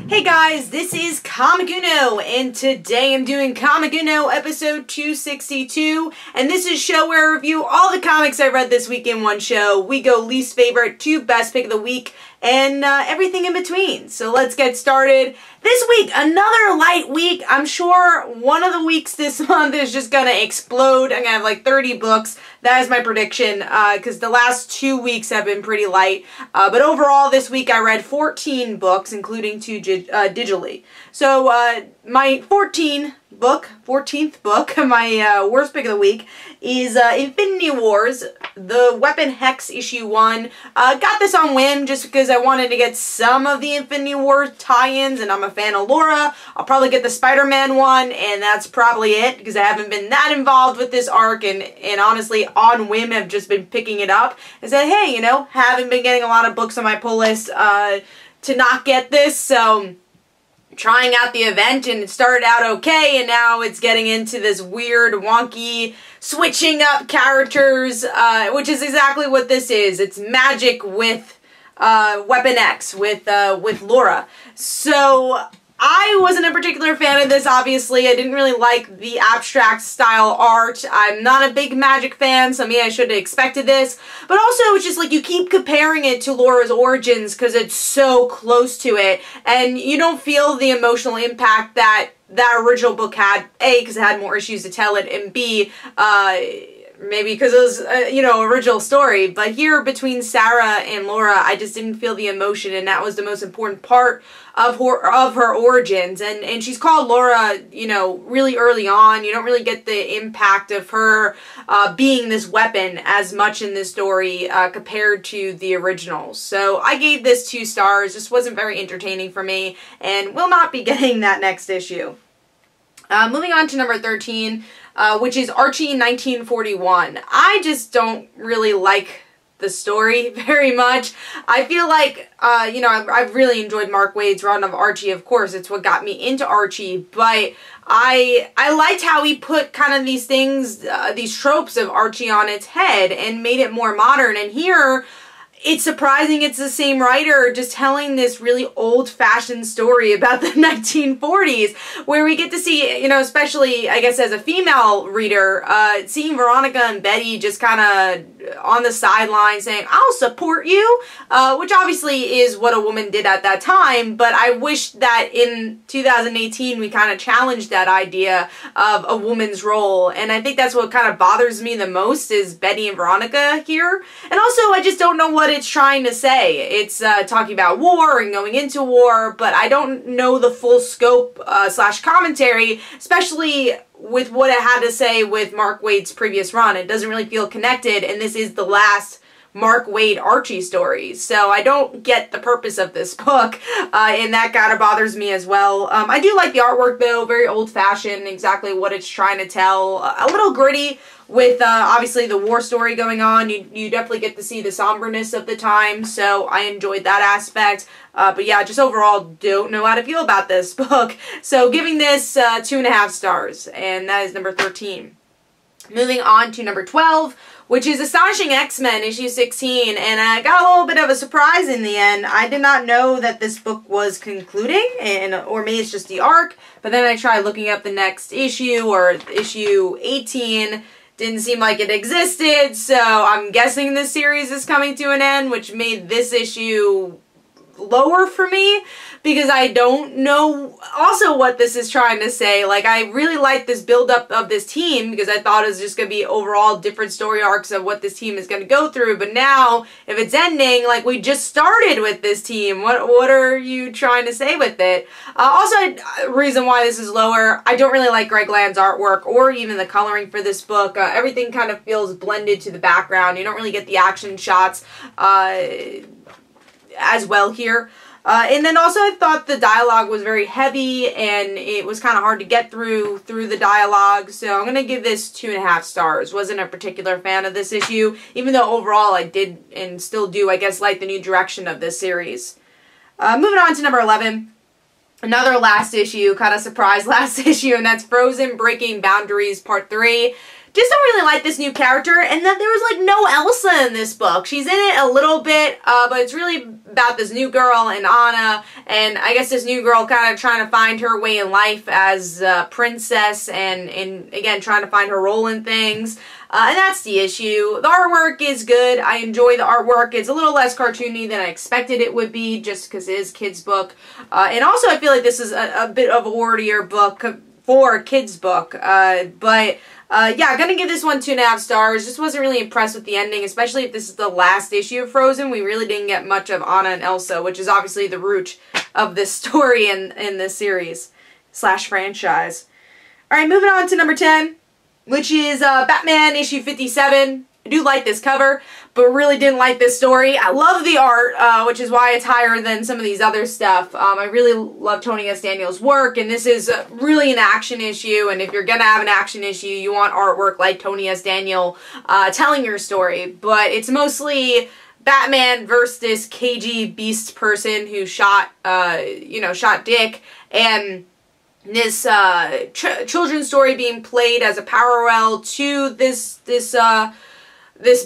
Hey guys, this is Comic Uno, and today I'm doing Comic Uno episode 262, and this is a show where I review all the comics I read this week in one show. We go least favorite to best pick of the week, and everything in between. So let's get started. This week, another light week. I'm sure one of the weeks this month is just gonna explode. I'm gonna have like 30 books. That is my prediction, because the last 2 weeks have been pretty light. But overall, this week I read 14 books, including 2 digitally. So my 14th book, my worst pick of the week, is Infinity Wars, the Weapon Hex issue 1. Got this on whim just because I wanted to get some of the Infinity Wars tie-ins, and I'm a fan of Laura. I'll probably get the Spider-Man one, and that's probably it, because I haven't been that involved with this arc, and honestly, on whim, have just been picking it up, and said, hey, you know, haven't been getting a lot of books on my pull list to not get this, so trying out the event, and it started out okay, and now it's getting into this weird, wonky, switching up characters, which is exactly what this is. It's magic with Weapon X, with Laura. So I wasn't a particular fan of this, obviously. I didn't really like the abstract style art. I'm not a big magic fan, so maybe I should have expected this. But also, it's just like you keep comparing it to Laura's origins because it's so close to it, and you don't feel the emotional impact that that original book had. A, because it had more issues to tell it, and B, maybe because it was, you know, original story. But here, between Sarah and Laura, I just didn't feel the emotion, and that was the most important part of her origins. And she's called Laura, you know, really early on. You don't really get the impact of her being this weapon as much in this story compared to the originals. So I gave this 2 stars. This wasn't very entertaining for me, and will not be getting that next issue. Moving on to number 13, which is Archie 1941. I just don't really like the story very much. I feel like, you know, I've really enjoyed Mark Waid's run of Archie. Of course, it's what got me into Archie, but I liked how he put kind of these things, these tropes of Archie on its head and made it more modern. And here, it's surprising it's the same writer just telling this really old-fashioned story about the 1940s, where we get to see, you know, especially, I guess, as a female reader, seeing Veronica and Betty just kind of on the sideline saying, I'll support you, which obviously is what a woman did at that time, but I wish that in 2018 we kind of challenged that idea of a woman's role, and I think that's what kind of bothers me the most is Betty and Veronica here. And also, I just don't know what it's trying to say. It's talking about war and going into war, but I don't know the full scope slash commentary, especially with what it had to say with Mark Waid's previous run. It doesn't really feel connected, and this is the last Mark Waid Archie story, so I don't get the purpose of this book, and that kind of bothers me as well. I do like the artwork though, very old-fashioned, exactly what it's trying to tell, a little gritty with obviously the war story going on. You definitely get to see the somberness of the time, so I enjoyed that aspect. But yeah, just overall don't know how to feel about this book, so giving this 2.5 stars, and that is number 13. Moving on to number 12, which is Astonishing X-Men issue 16, and I got a little bit of a surprise in the end. I did not know that this book was concluding, or maybe it's just the arc, but then I tried looking up the next issue, or issue 18, didn't seem like it existed, so I'm guessing this series is coming to an end, which made this issue lower for me, because I don't know also what this is trying to say. Like, I really like this build-up of this team, because I thought it was just going to be overall different story arcs of what this team is going to go through, but now, if it's ending, like, we just started with this team, what are you trying to say with it? Also, reason why this is lower, I don't really like Greg Land's artwork, or even the coloring for this book. Everything kind of feels blended to the background. You don't really get the action shots, as well here. And then also I thought the dialogue was very heavy, and it was kind of hard to get through the dialogue, so I'm going to give this 2.5 stars. Wasn't a particular fan of this issue, even though overall I did, and still do, I guess, like the new direction of this series. Moving on to number 11. Another last issue, kind of surprise last issue, and that's Frozen Breaking Boundaries Part 3. just don't really like this new character, and that there was like no Elsa in this book. She's in it a little bit, but it's really about this new girl and Anna, and I guess this new girl kind of trying to find her way in life as a princess, and again trying to find her role in things. And that's the issue. The artwork is good. I enjoy the artwork. It's a little less cartoony than I expected it would be, just because it is a kid's book. And also I feel like this is a bit of a wordier book for a kid's book. Yeah, I'm going to give this one 2.5 stars. Just wasn't really impressed with the ending, especially if this is the last issue of Frozen. We really didn't get much of Anna and Elsa, which is obviously the root of this story in this series / franchise. Alright, moving on to number 10. Which is Batman issue 57. I do like this cover, but really didn't like this story. I love the art, which is why it's higher than some of these other stuff. I really love Tony S. Daniels' work, and this is really an action issue, and if you're gonna have an action issue, you want artwork like Tony S. Daniel telling your story. But it's mostly Batman versus this cagey beast person who shot Dick, and this children's story being played as a parallel to this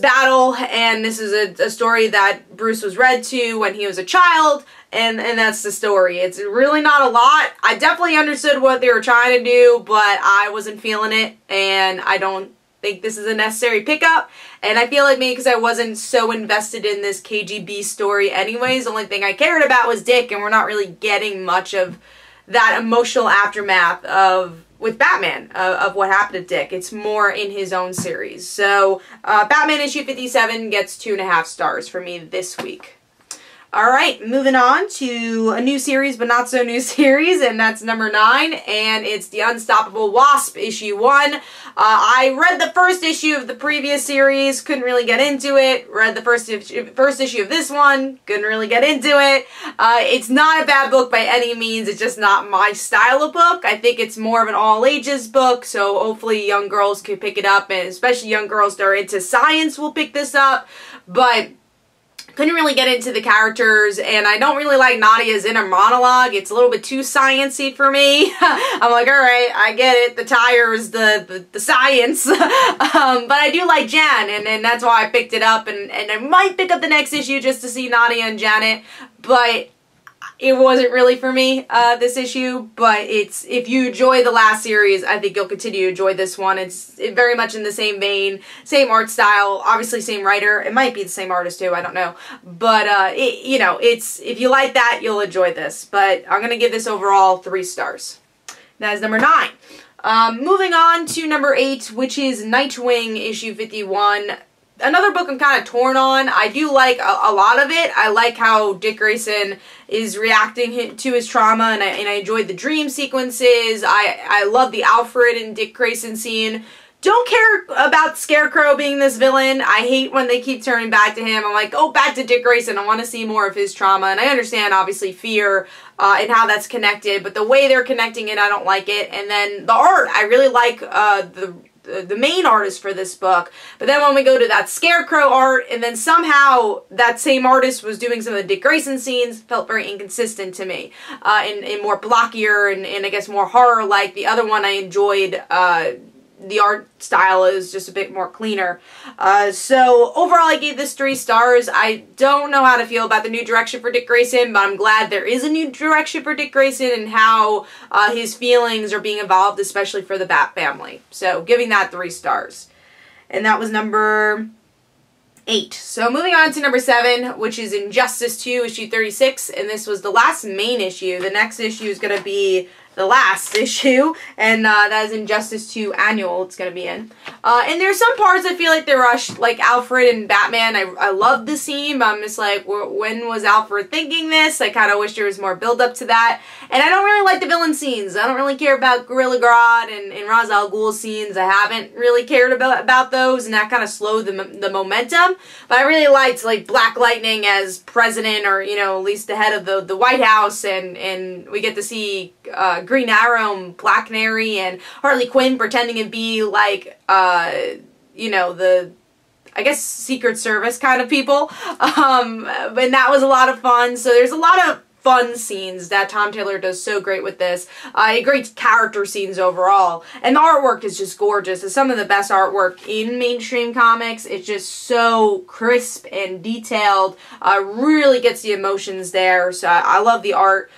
battle, and this is a story that Bruce was read to when he was a child, and that's the story. It's really not a lot. I definitely understood what they were trying to do, but I wasn't feeling it, and I don't think this is a necessary pickup, and I feel like maybe because I wasn't so invested in this KGB story anyways, the only thing I cared about was Dick, and we're not really getting much of that emotional aftermath with Batman, of what happened to Dick. It's more in his own series. So, Batman issue 57 gets 2.5 stars for me this week. Alright, moving on to a new series, but not so new series, and that's number 9, and it's The Unstoppable Wasp, issue 1. I read the first issue of the previous series, couldn't really get into it. Read the first issue of this one, couldn't really get into it. It's not a bad book by any means, it's just not my style of book. I think it's more of an all-ages book, so hopefully young girls can pick it up, and especially young girls that are into science will pick this up, but couldn't really get into the characters, and I don't really like Nadia's inner monologue. It's a little bit too sciencey for me. I'm like, alright, I get it, the tires, the science, but I do like Jan, and that's why I picked it up, and I might pick up the next issue just to see Nadia and Janet, but it wasn't really for me, this issue, but if you enjoy the last series, I think you'll continue to enjoy this one. It's very much in the same vein, same art style, obviously same writer. It might be the same artist too, I don't know. But, if you like that, you'll enjoy this. But I'm going to give this overall 3 stars. That is number 9. Moving on to number 8, which is Nightwing, issue 51. Another book I'm kind of torn on. I do like a lot of it. I like how Dick Grayson is reacting to his trauma, and I enjoyed the dream sequences. I love the Alfred and Dick Grayson scene. Don't care about Scarecrow being this villain. I hate when they keep turning back to him. I'm like, oh, back to Dick Grayson. I want to see more of his trauma. And I understand, obviously, fear and how that's connected. But the way they're connecting it, I don't like it. And then the art. I really like the main artist for this book, but then when we go to that Scarecrow art, and then somehow that same artist was doing some of the Dick Grayson scenes, felt very inconsistent to me, and more blockier, and I guess more horror-like. The other one I enjoyed, the art style is just a bit more cleaner. So overall I gave this 3 stars. I don't know how to feel about the new direction for Dick Grayson, but I'm glad there is a new direction for Dick Grayson and how his feelings are being evolved, especially for the Bat family. So giving that 3 stars. And that was number 8. So moving on to number 7, which is Injustice 2, issue 36, and this was the last main issue. The next issue is going to be the last issue, and that is Injustice 2 Annual it's going to be in. And there's some parts I feel like they rushed, like Alfred and Batman. I love the scene, but I'm just like, when was Alfred thinking this? I kind of wish there was more build up to that. And I don't really like the villain scenes. I don't really care about Gorilla Grodd and Ra's al Ghul scenes. I haven't really cared about those, and that kind of slowed the momentum. But I really liked, like, Black Lightning as president, or, you know, at least the head of the White House, and we get to see Green Arrow and Black Canary and Harley Quinn pretending to be like, you know, I guess Secret Service kind of people. And that was a lot of fun. So there's a lot of fun scenes that Tom Taylor does so great with this. Great character scenes overall. And the artwork is just gorgeous. It's some of the best artwork in mainstream comics. It's just so crisp and detailed. Really gets the emotions there. So I love the art.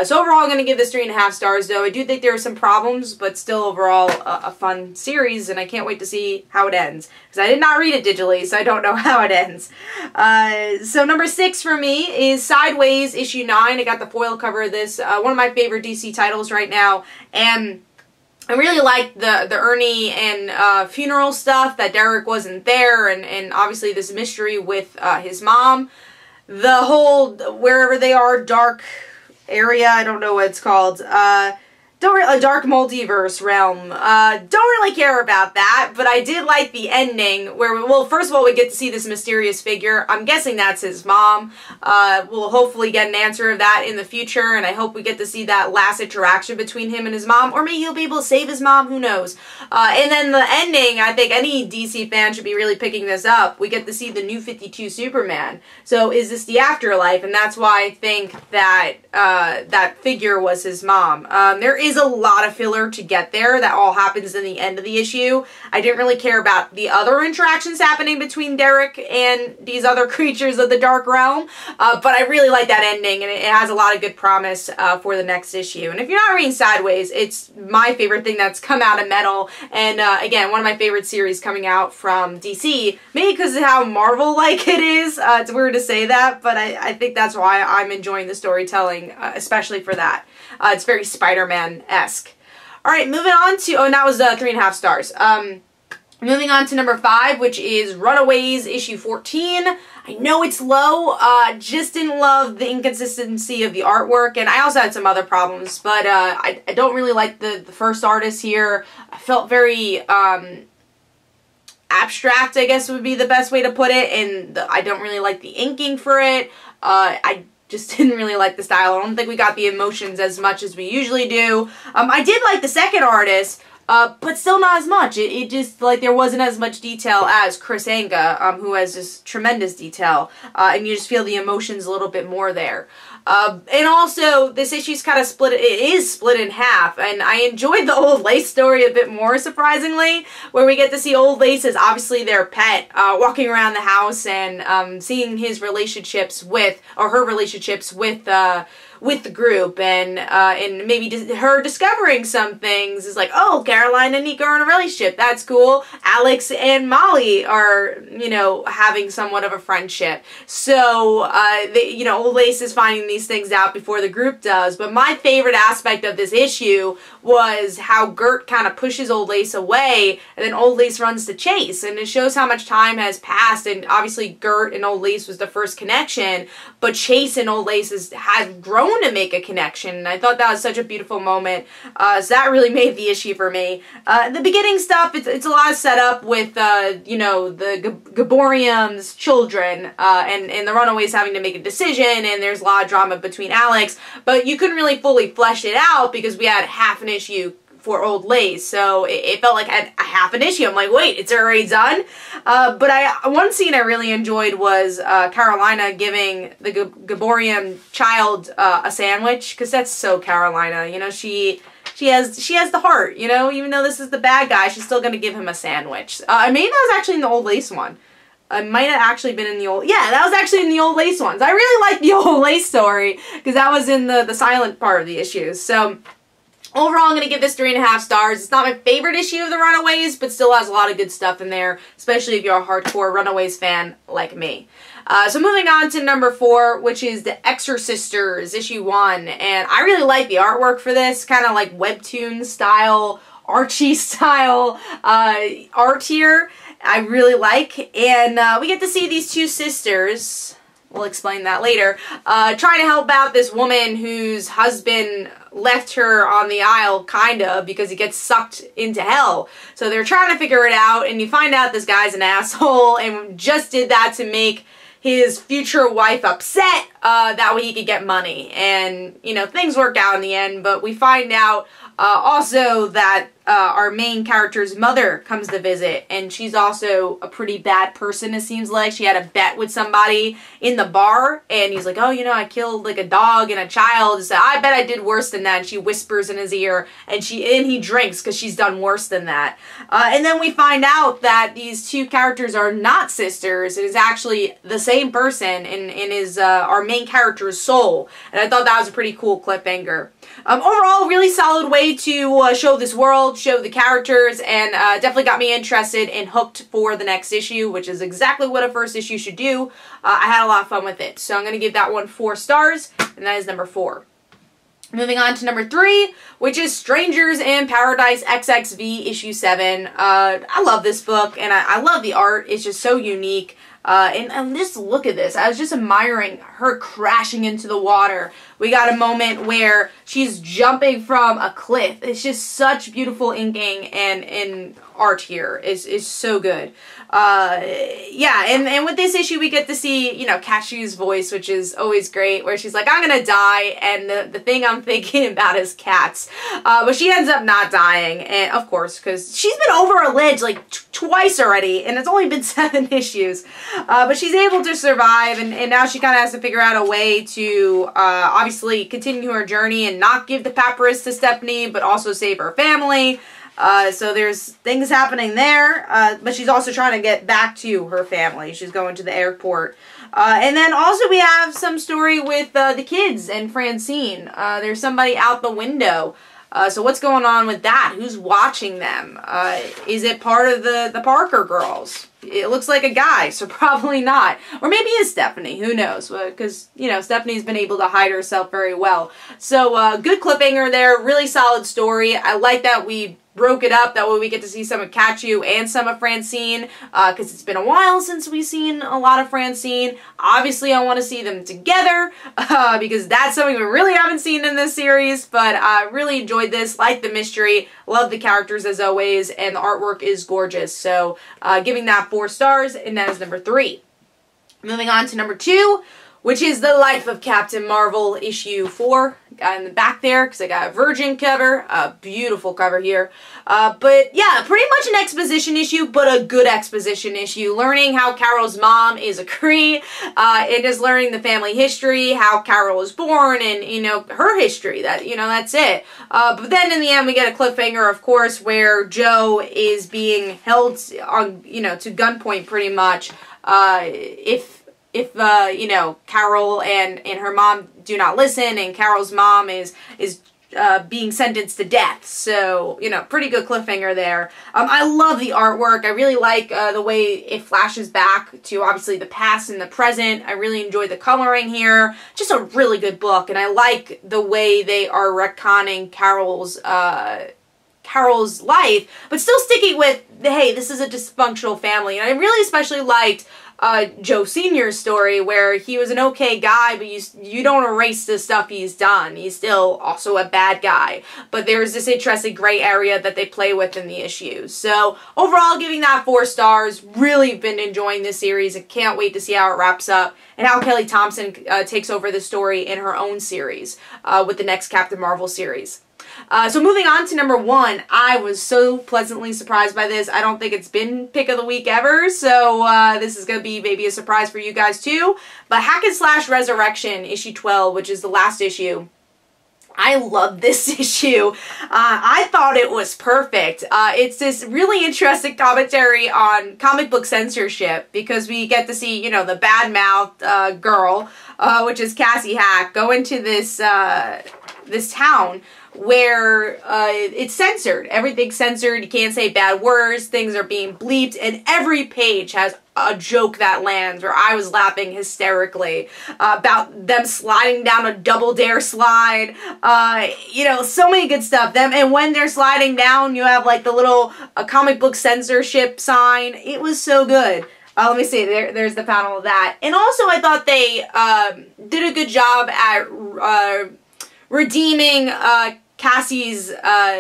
So overall, I'm going to give this 3.5 stars, though. I do think there are some problems, but still overall a fun series, and I can't wait to see how it ends. Because I did not read it digitally, so I don't know how it ends. So number 6 for me is Sideways, issue 9. I got the foil cover of this. One of my favorite DC titles right now, and I really liked the Ernie and funeral stuff, that Derek wasn't there, and obviously this mystery with his mom. The whole, wherever they are, dark area, I don't know what it's called, a dark multiverse realm. Don't really care about that, but I did like the ending where, well, first of all, we get to see this mysterious figure. I'm guessing that's his mom. We'll hopefully get an answer of that in the future, and I hope we get to see that last interaction between him and his mom, or maybe he'll be able to save his mom, who knows. And then the ending, I think any DC fan should be really picking this up. We get to see the New 52 Superman. So is this the afterlife? And that's why I think that that figure was his mom. There is a lot of filler to get there. That all happens in the end of the issue. I didn't really care about the other interactions happening between Derek and these other creatures of the Dark Realm, but I really like that ending, and it has a lot of good promise for the next issue. And if you're not reading Sideways, it's my favorite thing that's come out of Metal, and again, one of my favorite series coming out from DC, maybe because of how Marvel-like it is. It's weird to say that, but I think that's why I'm enjoying the storytelling, especially for that. It's very Spider-Man-esque. Alright, moving on to, oh, and that was 3.5 stars. Moving on to number 5, which is Runaways, issue 14. I know it's low, just didn't love the inconsistency of the artwork, and I also had some other problems, but I don't really like the first artist here. I felt very abstract, I guess would be the best way to put it, and I don't really like the inking for it. I just didn't really like the style. I don't think we got the emotions as much as we usually do. I did like the second artist, but still not as much. It just, like, there wasn't as much detail as Chris Anga, who has this tremendous detail, and you just feel the emotions a little bit more there. And also, this issue's kind of split, it is split in half, and I enjoyed the Old Lace story a bit more, surprisingly, where we get to see Old Lace as obviously their pet, walking around the house and seeing his relationships with, or her relationships with the group, and maybe her discovering some things is like, oh, Caroline and Nico are in a relationship, that's cool. Alex and Molly are, you know, having somewhat of a friendship. So, you know, Old Lace is finding these things out before the group does, but my favorite aspect of this issue was how Gert kind of pushes Old Lace away, and then Old Lace runs to Chase, and it shows how much time has passed, and obviously Gert and Old Lace was the first connection, but Chase and Old Lace has grown to make a connection, and I thought that was such a beautiful moment, so that really made the issue for me. The beginning stuff, it's a lot of setup with, you know, the Gaborium's children, and the Runaways having to make a decision, and there's a lot of drama between Alex, but you couldn't really fully flesh it out because we had half an issue for Old Lace, so it felt like a half an issue. I'm like, wait, it's already done? But one scene I really enjoyed was Carolina giving the Gaborium child a sandwich, because that's so Carolina, you know, she has the heart, you know, even though this is the bad guy, she's still gonna give him a sandwich. Maybe that was actually in the Old Lace one. It might have actually been in the old, yeah, that was actually in the Old Lace ones. I really like the Old Lace story, because that was in the silent part of the issues, so overall, I'm going to give this 3.5 stars. It's not my favorite issue of the Runaways, but still has a lot of good stuff in there, especially if you're a hardcore Runaways fan like me. So moving on to number 4, which is the Exorsisters, issue 1. And I really like the artwork for this, kind of like webtoon style, Archie style art here. I really like. And we get to see these two sisters, we'll explain that later, trying to help out this woman whose husband left her on the aisle, kinda, because he gets sucked into hell. So they're trying to figure it out, and you find out this guy's an asshole, and just did that to make his future wife upset. that way he could get money. And, you know, things work out in the end, but we find out also that our main character's mother comes to visit, and she's also a pretty bad person, it seems like. She had a bet with somebody in the bar, and he's like, oh, you know, I killed like a dog and a child. And so I bet I did worse than that. And she whispers in his ear, and he drinks because she's done worse than that. And then we find out that these two characters are not sisters. It is actually the same person in his our main character's soul. And I thought that was a pretty cool cliffhanger. Overall, really solid way to show this world, show the characters, and definitely got me interested and hooked for the next issue, which is exactly what a first issue should do. I had a lot of fun with it, so I'm going to give that one 4 stars, and that is number 4. Moving on to number 3, which is Strangers in Paradise XXV issue 7. I love this book, and I love the art. It's just so unique. And just look at this. I was just admiring her crashing into the water. We got a moment where she's jumping from a cliff. It's just such beautiful inking and art here. Is so good. Yeah, and with this issue we get to see, you know, Cassio's voice, which is always great, where she's like, I'm gonna die, and the thing I'm thinking about is cats. But she ends up not dying, and of course, because she's been over a ledge like twice already, and it's only been 7 issues. But she's able to survive, and now she kind of has to figure out a way to obviously continue her journey and not give the papyrus to Stephanie, but also save her family. So there's things happening there, but she's also trying to get back to her family. She's going to the airport. And then also we have some story with the kids and Francine. There's somebody out the window. So what's going on with that? Who's watching them? Is it part of the Parker girls? It looks like a guy, so probably not. Or maybe it's Stephanie, who knows? Because, you know, Stephanie's been able to hide herself very well. So, good cliffhanger there, really solid story. I like that we broke it up, that way we get to see some of Katchu and some of Francine, because it's been a while since we've seen a lot of Francine. Obviously, I want to see them together, because that's something we really haven't seen in this series, but I really enjoyed this, liked the mystery, love the characters as always, and the artwork is gorgeous, so giving that 4 stars, and that is number 3. Moving on to number 2, which is The Life of Captain Marvel, issue 4. Got in the back there, because I got a Virgin cover, a beautiful cover here. But yeah, pretty much an exposition issue, but a good exposition issue. Learning how Carol's mom is a Kree, and just learning the family history, how Carol was born, and, you know, her history. That, you know, that's it. But then in the end, we get a cliffhanger, of course, where Joe is being held on, you know, to gunpoint pretty much, if you know, Carol and her mom do not listen, and Carol's mom is being sentenced to death. So, you know, pretty good cliffhanger there. I love the artwork. I really like the way it flashes back to, obviously, the past and the present. I really enjoy the coloring here. Just a really good book, and I like the way they are retconning Carol's life, but still sticking with, hey, this is a dysfunctional family. And I really especially liked Joe Sr.'s story, where he was an okay guy, but you don't erase the stuff he's done. He's still also a bad guy. But there's this interesting gray area that they play with in the issue. So overall, giving that 4 stars. Really been enjoying this series and can't wait to see how it wraps up and how Kelly Thompson takes over the story in her own series with the next Captain Marvel series. So moving on to number 1, I was so pleasantly surprised by this. I don't think it's been pick of the week ever, so this is going to be maybe a surprise for you guys too. But Hack and Slash Resurrection, issue 12, which is the last issue. I love this issue. I thought it was perfect. It's this really interesting commentary on comic book censorship, because we get to see, you know, the bad-mouthed girl, which is Cassie Hack, go into this town where it's censored. Everything's censored. You can't say bad words. Things are being bleeped, and every page has a joke that lands, where I was laughing hysterically about them sliding down a double dare slide. You know, so many good stuff. And when they're sliding down, you have like the little comic book censorship sign. It was so good. Let me see, there's the panel of that. And also I thought they did a good job at redeeming Cassie's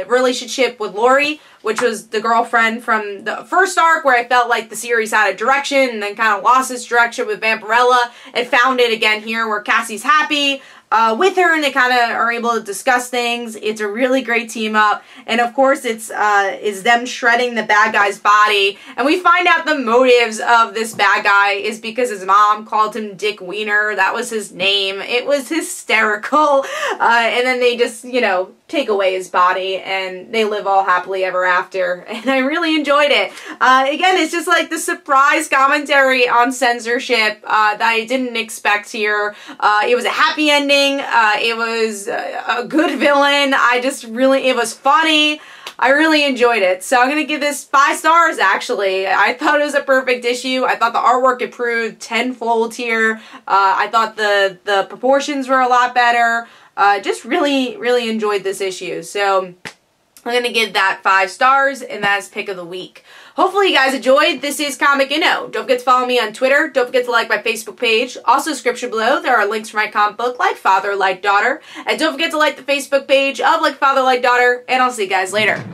relationship with Lori, which was the girlfriend from the first arc, where I felt like the series had a direction and then kind of lost its direction with Vampirella, and found it again here where Cassie's happy with her, and they kind of are able to discuss things. It's a really great team up, and of course it's them shredding the bad guy's body, and we find out the motives of this bad guy is because his mom called him Dick Wiener. That was his name. It was hysterical, and then they just, you know, take away his body, and they live all happily ever after, and I really enjoyed it. Again, it's just like the surprise commentary on censorship that I didn't expect here. It was a happy ending. It was a good villain. It was funny. I really enjoyed it. So I'm going to give this 5 stars, actually. I thought it was a perfect issue. I thought the artwork improved tenfold here. I thought the proportions were a lot better. Just really, really enjoyed this issue. So I'm going to give that 5 stars, and that's pick of the week. Hopefully you guys enjoyed. This is Comic Uno. Don't forget to follow me on Twitter. Don't forget to like my Facebook page. Also, description below, there are links for my comic book, Like Father, Like Daughter. And don't forget to like the Facebook page of Like Father, Like Daughter. And I'll see you guys later.